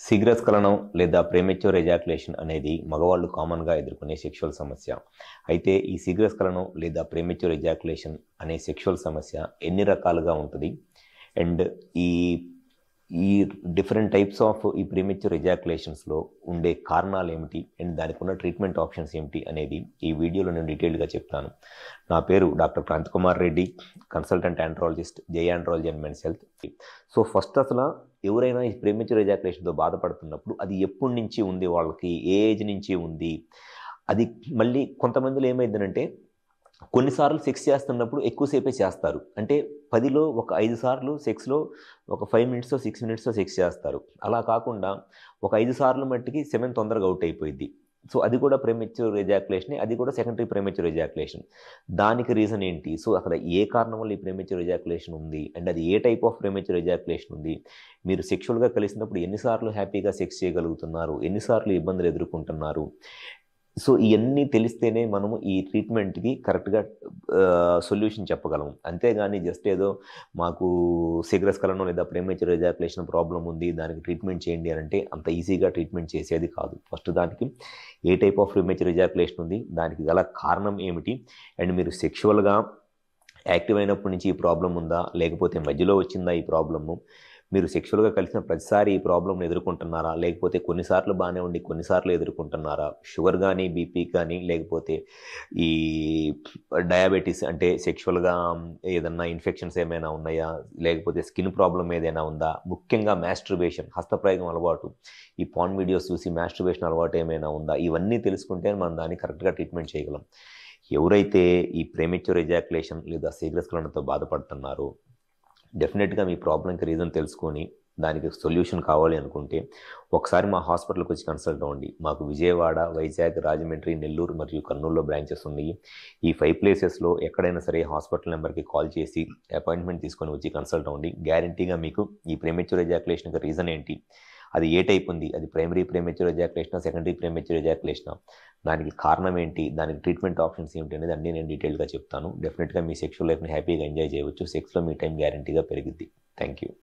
శీఘ్రస్ఖలనం లేదా premature ejaculation అనేది మగవాళ్ళు కామన్గా ఎదుర్కొనే సెక్షువల్ సమస్య. అయితే ఈ శీఘ్రస్ఖలనం లేదా ప్రీమెచ్యూర్ ఎజాక్యులేషన్ అనే సెక్షువల్ సమస్య ఎన్ని రకాలుగా ఉంటుంది అండ్ ఈ ఈ డిఫరెంట్ టైప్స్ ఆఫ్ ఈ ప్రీమెచ్యూర్ ఎజాక్యులేషన్స్లో ఉండే కారణాలు ఏమిటి అండ్ దానికి ఉన్న ట్రీట్మెంట్ ఆప్షన్స్ ఏమిటి అనేది ఈ వీడియోలో నేను డీటెయిల్గా చెప్తాను. నా పేరు doctor Kranthi Kumar Reddy, consultant andrologist, Jai andrology and men's health. So first అసలు ఎవరైనా ఈ ప్రీమెచ్యూర్ ఎజాక్యులేషన్తో బాధపడుతున్నప్పుడు అది ఎప్పటి నుంచి ఉంది, వాళ్ళకి ఏ ఏజ్ నుంచి ఉంది, అది మళ్ళీ కొంతమందిలో ఏమైందంటే కొన్నిసార్లు సెక్స్ చేస్తున్నప్పుడు ఎక్కువసేపే చేస్తారు. అంటే 10లో ఒక 5 సార్లు సెక్స్లో ఒక 5 మినిట్స్ 6 మినిట్స్ సెక్స్ చేస్తారు. అలా కాకుండా ఒక 5 సార్లు మట్టికి సెమెన్ తొందరగా అవుట్ అయిపోయింది. సో అది కూడా ప్రీమెచ్యూర్ ఎజాక్యులేషన్, అది కూడా సెకండరీ ప్రీమెచ్యూర్ ఎజాక్యులేషన్. దానికి రీజన్ ఏంటి? సో అసలు ఏ కారణం వల్ల ఈ ప్రీమెచ్యూర్ ఎజాక్యులేషన్ ఉంది అండ్ అది ఏ టైప్ ఆఫ్ ప్రీమెచ్యూర్ ఎజాక్యులేషన్ ఉంది, మీరు సెక్షువల్గా కలిసినప్పుడు ఎన్నిసార్లు హ్యాపీగా సెక్స్ చేయగలుగుతున్నారు, ఎన్నిసార్లు ఇబ్బందులు ఎదుర్కొంటున్నారు. సో ఇవన్నీ తెలిస్తేనే మనము ఈ ట్రీట్మెంట్కి కరెక్ట్గా సొల్యూషన్ చెప్పగలము. అంతేగాని జస్ట్ ఏదో మాకు శీఘ్రస్ఖలనం లేదా ప్రీమెచ్యూర్ ఎజాక్యులేషన్ ప్రాబ్లం ఉంది, దానికి ట్రీట్మెంట్ చేయండి అని అంటే అంత ఈజీగా ట్రీట్మెంట్ చేసేది కాదు. ఫస్ట్ దానికి ఏ టైప్ ఆఫ్ ప్రీమెచ్యూర్ ఎజాక్యులేషన్ ఉంది, దానికి గల కారణం ఏమిటి, అండ్ మీరు సెక్షువల్గా యాక్టివ్ అయినప్పటి నుంచి ఈ ప్రాబ్లం ఉందా లేకపోతే మధ్యలో వచ్చిందా ఈ ప్రాబ్లము, మీరు సెక్షువల్గా కలిసిన ప్రతిసారి ఈ ప్రాబ్లమ్ని ఎదుర్కొంటున్నారా లేకపోతే కొన్నిసార్లు బాగానే ఉండి కొన్నిసార్లు ఎదుర్కొంటున్నారా, షుగర్ కానీ బీపీ కానీ లేకపోతే ఈ డయాబెటీస్ అంటే సెక్షువల్గా ఏదన్నా ఇన్ఫెక్షన్స్ ఏమైనా ఉన్నాయా లేకపోతే స్కిన్ ప్రాబ్లం ఏదైనా ఉందా, ముఖ్యంగా మాస్టర్బేషన్ హస్తప్రయోగం అలవాటు, ఈ పాన్ వీడియోస్ చూసి మాస్టర్బేషన్ అలవాటు ఏమైనా ఉందా, ఇవన్నీ తెలుసుకుంటే మనం దాన్ని కరెక్ట్గా ట్రీట్మెంట్ చేయగలం. ఎవరైతే ఈ ప్రీమెచ్యూర్ ఎజాక్యులేషన్ లేదా శీఘ్రస్ఖలనంతో బాధపడుతున్నారో డెఫినెట్గా మీ ప్రాబ్లంకి రీజన్ తెలుసుకొని దానికి సొల్యూషన్ కావాలి అనుకుంటే ఒకసారి మా హాస్పిటల్కి వచ్చి కన్సల్ట్ అవ్వండి. మాకు విజయవాడ, వైజాగ్, రాజమండ్రి, నెల్లూరు మరియు కర్నూలులో బ్రాంచెస్ ఉన్నాయి. ఈ 5 ప్లేసెస్లో ఎక్కడైనా సరే హాస్పిటల్ నెంబర్కి కాల్ చేసి అపాయింట్మెంట్ తీసుకొని వచ్చి కన్సల్ట్ అవ్వండి. గ్యారంటీగా మీకు ఈ ప్రీమెచ్యూర్ ఎజాక్యులేషన్కి రీజన్ ఏంటి, అది ఏ టైప్ ఉంది, అది ప్రైమరీ ప్రీమెచ్యూర్ ఎజాక్యులేషనా సెకండరీ ప్రీమెచ్యూర్ ఎజాక్యులేషనా, దానికి కారణం ఏంటి, దానికి ట్రీట్మెంట్ ఆప్షన్స్ ఏమిటి అనేది అన్నీ నేను డీటెయిల్గా చెప్తాను. డెఫినెట్గా మీ సెక్షువల్ లైఫ్ని హ్యాపీగా ఎంజాయ్ చేయవచ్చు. సెక్స్లో మీ టైం గ్యారంటీగా పెరిగిద్ది. Thank you.